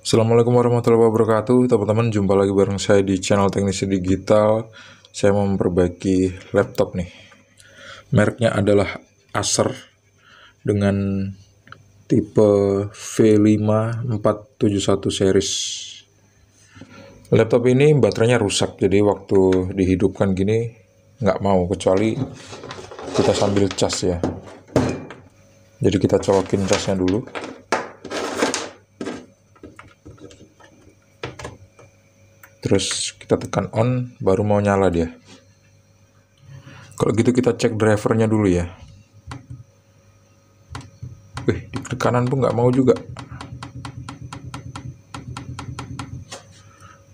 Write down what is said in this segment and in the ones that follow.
Assalamualaikum warahmatullahi wabarakatuh, teman-teman. Jumpa lagi bareng saya di channel Teknisi Digital. Saya mau memperbaiki laptop nih. Mereknya adalah Acer dengan tipe V5471 series. Laptop ini baterainya rusak, jadi waktu dihidupkan gini nggak mau, kecuali kita sambil cas ya. Jadi kita colokin casnya dulu. Terus kita tekan on, baru mau nyala dia. Kalau gitu kita cek drivernya dulu ya. Di kanan pun nggak mau juga.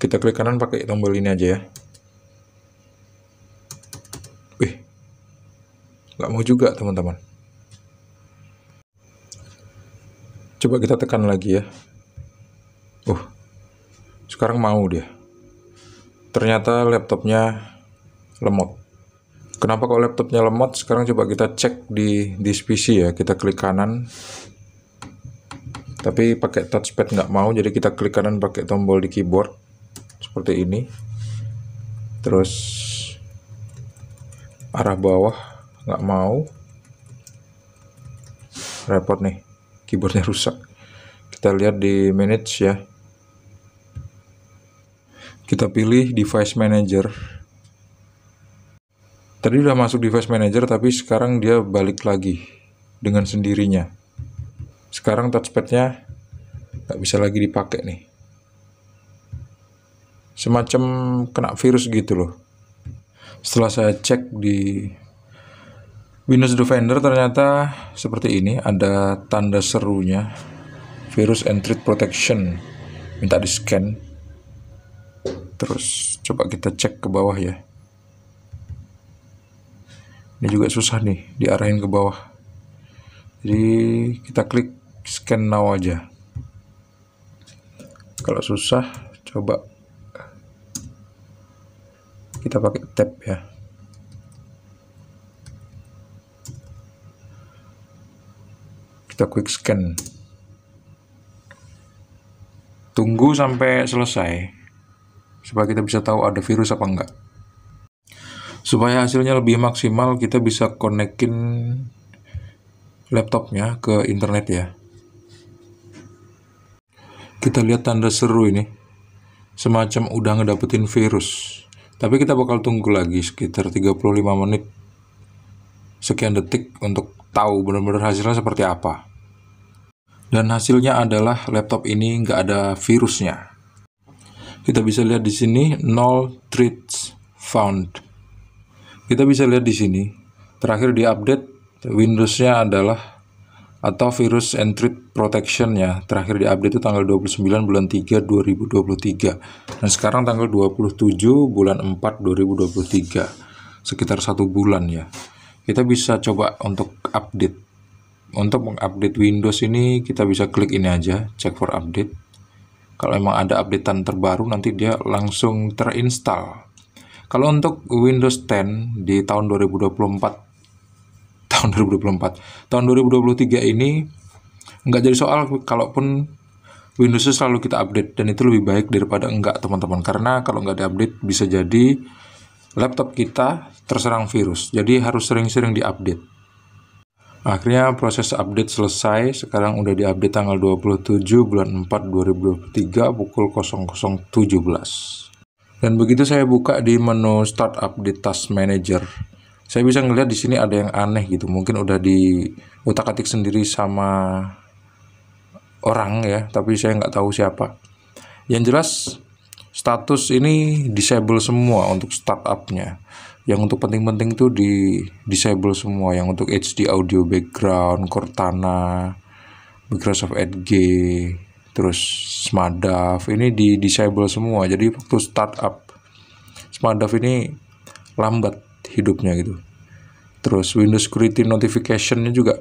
Kita klik kanan pakai tombol ini aja ya. Nggak mau juga teman-teman. Coba kita tekan lagi ya. Sekarang mau dia. Ternyata laptopnya lemot. Kenapa kok laptopnya lemot? Sekarang coba kita cek di disk PC ya. Kita klik kanan. Tapi pakai touchpad nggak mau, jadi kita klik kanan pakai tombol di keyboard. Seperti ini. Terus arah bawah nggak mau. Repot nih. Keyboardnya rusak. Kita lihat di manage ya. Kita pilih device manager. Tadi udah masuk device manager, tapi sekarang dia balik lagi dengan sendirinya. Sekarang touchpadnya nggak bisa lagi dipakai nih. Semacam kena virus gitu loh. Setelah saya cek di Windows Defender, ternyata seperti ini, ada tanda serunya, virus and threat protection, minta di scan. Terus coba kita cek ke bawah ya. Ini juga susah nih diarahin ke bawah. Jadi kita klik scan now aja. Kalau susah coba kita pakai tab ya. Kita quick scan. Tunggu sampai selesai supaya kita bisa tahu ada virus apa enggak. Supaya hasilnya lebih maksimal, kita bisa konekin laptopnya ke internet ya. Kita lihat tanda seru ini, semacam udah ngedapetin virus. Tapi kita bakal tunggu lagi sekitar 35 menit, sekian detik untuk tahu benar-benar hasilnya seperti apa. Dan hasilnya adalah laptop ini nggak ada virusnya. Kita bisa lihat di sini 0 threats found. Kita bisa lihat di sini terakhir di update Windows-nya adalah atau virus and threat protection ya. Terakhir di update itu tanggal 29 bulan 3 2023. Dan sekarang tanggal 27 bulan 4 2023. Sekitar 1 bulan ya. Kita bisa coba untuk update. Untuk mengupdate Windows ini kita bisa klik ini aja, check for update. Kalau emang ada updatean terbaru nanti dia langsung terinstall. Kalau untuk Windows 10 di tahun 2023 ini nggak jadi soal kalaupun Windows selalu kita update, dan itu lebih baik daripada enggak teman-teman, karena kalau nggak diupdate bisa jadi laptop kita terserang virus, jadi harus sering-sering diupdate. Akhirnya proses update selesai. Sekarang udah diupdate tanggal 27 bulan 4 2023 pukul 00.17. Dan begitu saya buka di menu Start Update Task Manager, saya bisa ngelihat di sini ada yang aneh gitu. Mungkin udah diutak-atik sendiri sama orang ya, tapi saya nggak tahu siapa. Yang jelas status ini disable semua untuk startup-nya. Yang untuk penting-penting tuh di disable semua. Yang untuk HD audio background, Cortana, Microsoft Edge, terus SMADAV ini di disable semua. Jadi waktu startup SMADAV ini lambat hidupnya gitu. Terus Windows Security Notification-nya juga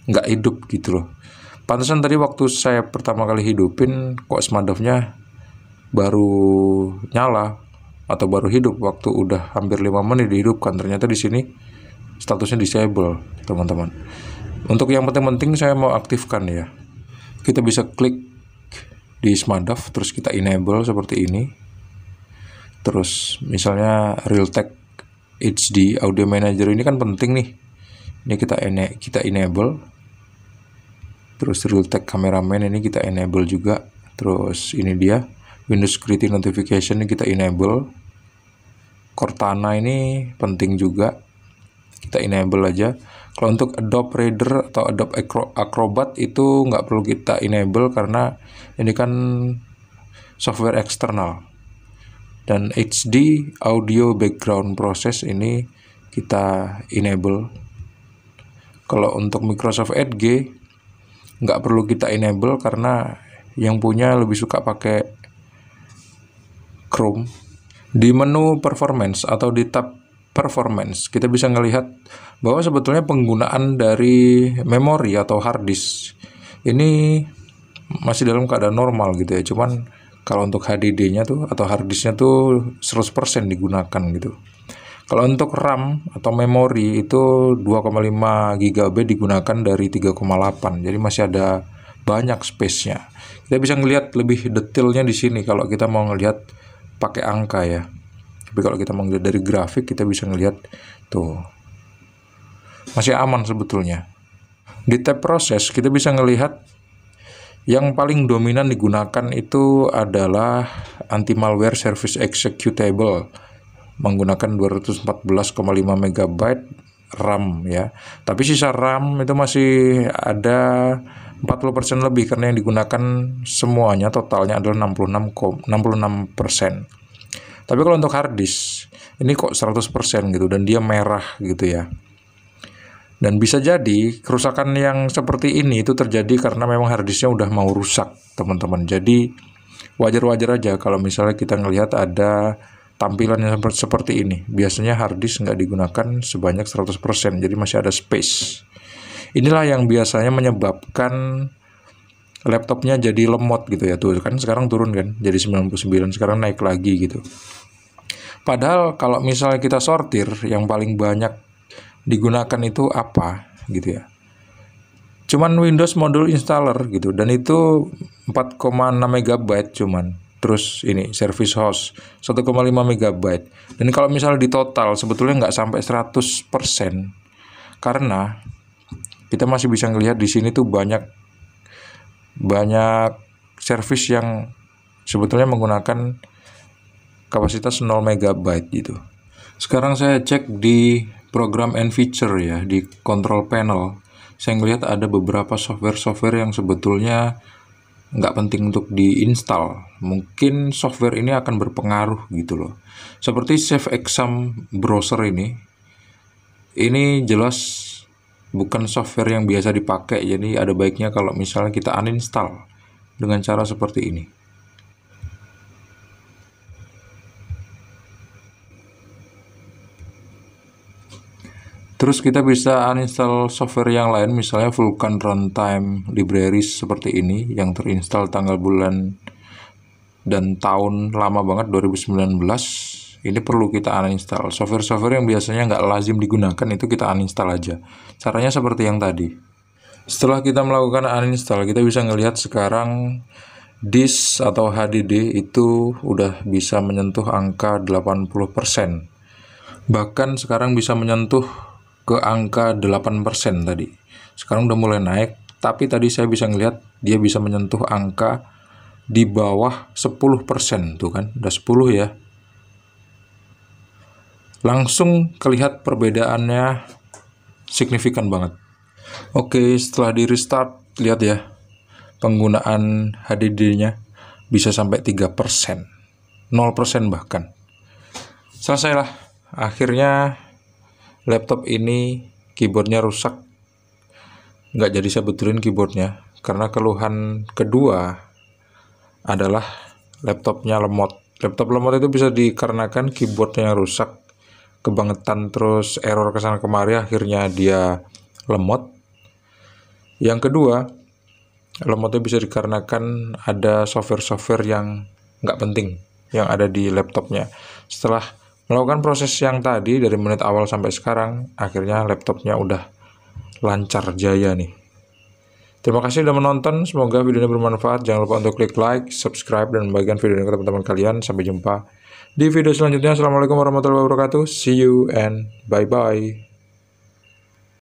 nggak hidup gitu loh. Pantesan tadi waktu saya pertama kali hidupin kok SMADAV-nya baru nyala atau baru hidup waktu udah hampir 5 menit dihidupkan. Ternyata di sini statusnya disable, teman-teman. Untuk yang penting-penting saya mau aktifkan ya. Kita bisa klik di Smadaf, terus kita enable seperti ini. Terus misalnya Realtek HD Audio Manager ini kan penting nih. Ini kita enable. Terus Realtek Cameraman ini kita enable juga. Terus ini dia Windows Security Notification ini kita enable. Cortana ini penting juga, kita enable aja. Kalau untuk Adobe Reader atau Adobe Acrobat itu nggak perlu kita enable karena ini kan software eksternal. Dan HD Audio Background Process ini kita enable. Kalau untuk Microsoft Edge nggak perlu kita enable karena yang punya lebih suka pakai Chrome. Di menu performance atau di tab performance kita bisa melihat bahwa sebetulnya penggunaan dari memori atau hard disk ini masih dalam keadaan normal gitu ya. Cuman kalau untuk HDD-nya tuh atau hard disknya tuh 100% digunakan gitu. Kalau untuk RAM atau memori itu 2,5 GB digunakan dari 3,8, jadi masih ada banyak space-nya. Kita bisa ngelihat lebih detailnya di sini kalau kita mau ngelihat pakai angka ya. Tapi kalau kita mau ngelihat dari grafik kita bisa ngelihat tuh masih aman sebetulnya. Di tab proses kita bisa ngelihat yang paling dominan digunakan itu adalah anti malware service executable menggunakan 214,5 MB RAM ya. Tapi sisa RAM itu masih ada 40% lebih karena yang digunakan semuanya totalnya adalah 66%. Tapi kalau untuk hard disk ini kok 100% gitu dan dia merah gitu ya. Dan bisa jadi kerusakan yang seperti ini itu terjadi karena memang hard disknya udah mau rusak, teman-teman. Jadi wajar-wajar aja kalau misalnya kita ngelihat ada tampilan yang seperti ini. Biasanya hard disk nggak digunakan sebanyak 100%, jadi masih ada space. Inilah yang biasanya menyebabkan laptopnya jadi lemot gitu ya. Tuh kan sekarang turun kan, jadi 99, sekarang naik lagi gitu. Padahal kalau misalnya kita sortir, yang paling banyak digunakan itu apa gitu ya. Cuman Windows Module Installer gitu, dan itu 4,6 MB cuman. Terus ini service host 1,5 MB. Dan kalau misalnya di total sebetulnya nggak sampai 100%. Karena kita masih bisa ngelihat di sini tuh banyak service yang sebetulnya menggunakan kapasitas 0 MB gitu. Sekarang saya cek di program and feature ya, di control panel. Saya ngelihat ada beberapa software yang sebetulnya nggak penting untuk diinstal. Mungkin software ini akan berpengaruh gitu loh. Seperti Save Exam Browser ini jelas bukan software yang biasa dipakai, jadi ada baiknya kalau misalnya kita uninstall dengan cara seperti ini. Terus kita bisa uninstall software yang lain, misalnya Vulkan Runtime Libraries seperti ini, yang terinstall tanggal, bulan, dan tahun lama banget, 2019. Ini perlu kita uninstall. Software-software yang biasanya nggak lazim digunakan itu kita uninstall aja. Caranya seperti yang tadi. Setelah kita melakukan uninstall, kita bisa ngelihat sekarang disk atau HDD itu udah bisa menyentuh angka 80%. Bahkan sekarang bisa menyentuh ke angka 8% tadi. Sekarang udah mulai naik, tapi tadi saya bisa ngelihat dia bisa menyentuh angka di bawah 10%. Tuh kan, udah 10 ya. Langsung kelihatan perbedaannya signifikan banget. Oke, setelah di restart, lihat ya, penggunaan HDD-nya bisa sampai 3%, 0% bahkan. Selesailah, akhirnya laptop ini keyboardnya rusak. Nggak jadi saya betulin keyboardnya, karena keluhan kedua adalah laptopnya lemot. Laptop lemot itu bisa dikarenakan keyboardnya yang rusak, kebangetan, terus error kesana kemari, akhirnya dia lemot. Yang kedua, lemotnya bisa dikarenakan ada software-software yang nggak penting yang ada di laptopnya. Setelah melakukan proses yang tadi dari menit awal sampai sekarang, akhirnya laptopnya udah lancar jaya nih. Terima kasih sudah menonton, semoga video ini bermanfaat. Jangan lupa untuk klik like, subscribe, dan membagikan video ini ke teman-teman kalian. Sampai jumpa di video selanjutnya. Assalamualaikum warahmatullahi wabarakatuh. See you and bye-bye.